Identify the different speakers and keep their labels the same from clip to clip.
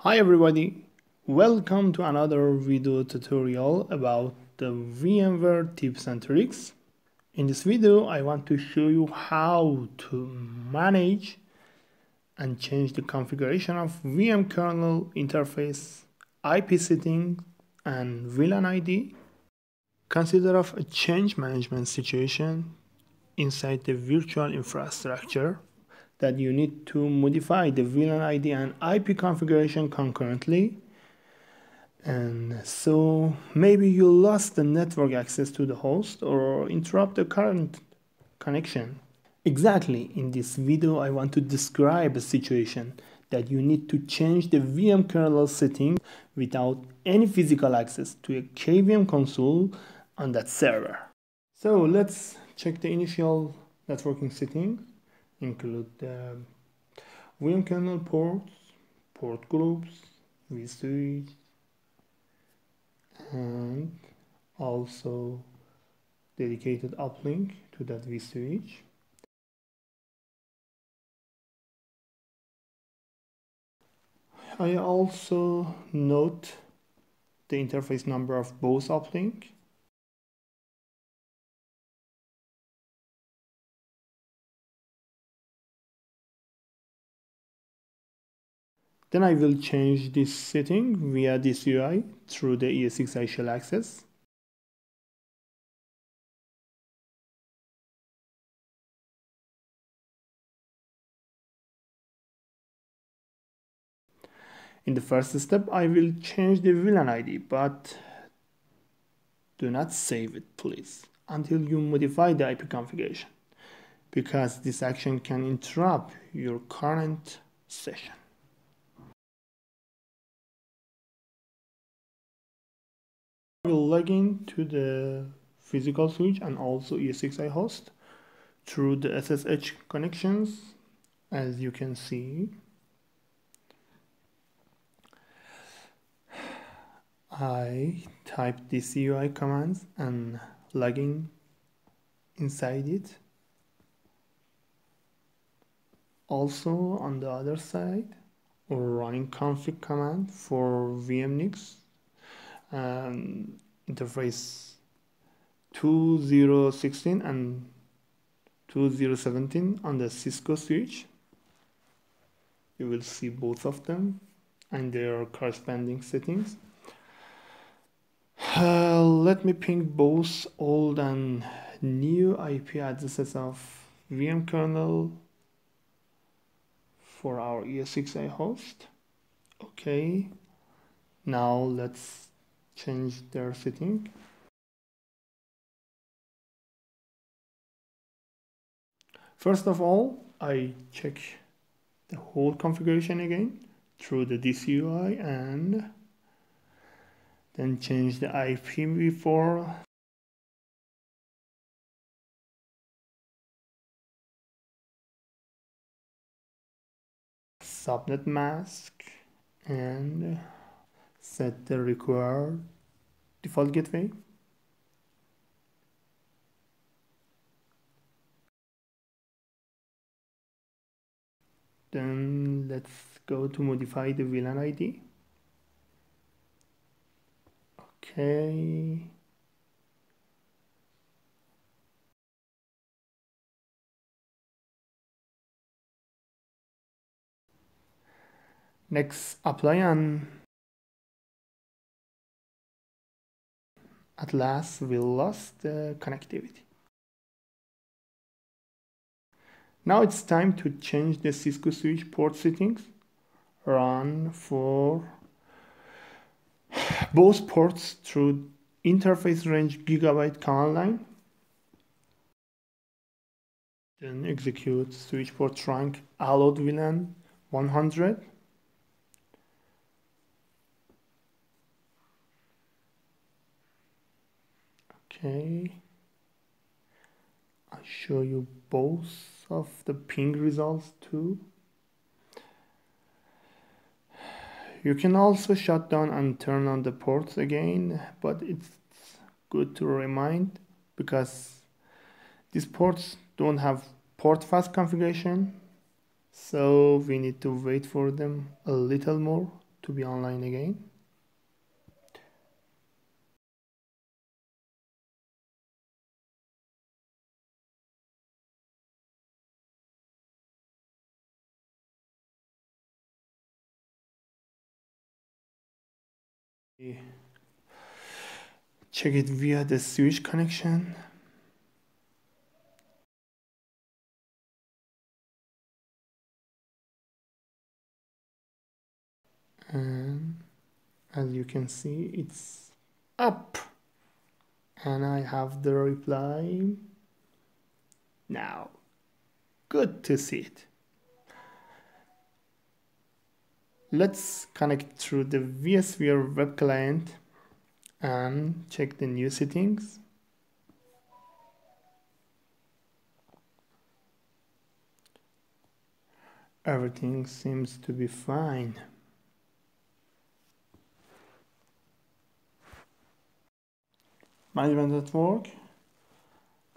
Speaker 1: Hi everybody, welcome to another video tutorial about the VMware tips and tricks. In this video, I want to show you how to manage and change the configuration of VMkernel interface, IP setting, and VLAN ID. Consider of a change management situation inside the virtual infrastructure that you need to modify the VLAN ID and IP configuration concurrently. And so maybe you lost the network access to the host or interrupt the current connection. Exactly, in this video I want to describe a situation that you need to change the VM kernel setting without any physical access to a KVM console on that server. So let's check the initial networking settings. Include the VMkernel ports, port groups, vSwitch, and also dedicated uplink to that vSwitch. I also note the interface number of both uplink. Then I will change this setting via this UI through the ESXi shell access. In the first step, I will change the VLAN ID, but do not save it, please, until you modify the IP configuration, because this action can interrupt your current session. I will log in to the physical switch and also ESXi host through the SSH connections. As you can see, I type this UI commands and logging inside it. Also on the other side, running config command for VMnix interface 2016 and 2017 on the Cisco switch. You will see both of them and their corresponding settings. Let me ping both old and new IP addresses of VMkernel for our ESXi host. Okay, now let's change their setting. First of all, I check the whole configuration again through the DCUI and then change the IPv4 subnet mask and set the required default gateway. Then let's go to modify the VLAN ID. Okay. Next, apply and at last we lost the connectivity. Now it's time to change the Cisco switch port settings. Run for both ports through interface range gigabyte command line. Then execute switch port trunk allowed VLAN 100. Okay. I'll show you both of the ping results too. You can also shut down and turn on the ports again, but it's good to remind because these ports don't have port fast configuration, so we need to wait for them a little more to be online again. Check it via the switch connection. And as you can see, it's up. And I have the reply now. Good to see it. Let's connect through the vSphere web client and check the new settings. Everything seems to be fine. Management network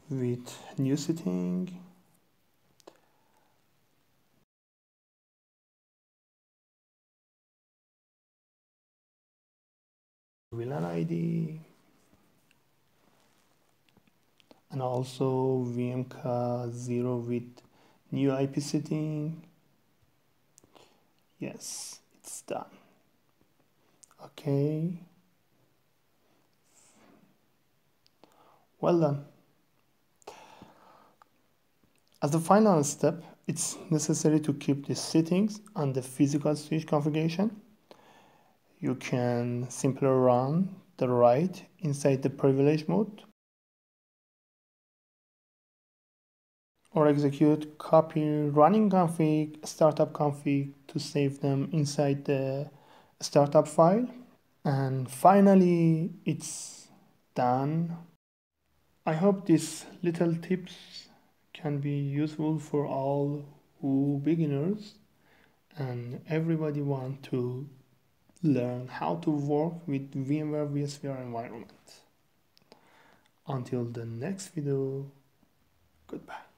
Speaker 1: with new setting. VLAN ID. And also VMkernel with new IP setting. Yes, it's done. Okay. Well done. As the final step, it's necessary to keep the settings on the physical switch configuration. You can simply run the write inside the privilege mode, or execute copy running config, startup config to save them inside the startup file. And finally, it's done. I hope these little tips can be useful for all who beginners and everybody want to learn how to work with VMware vSphere environment. Until the next video, goodbye.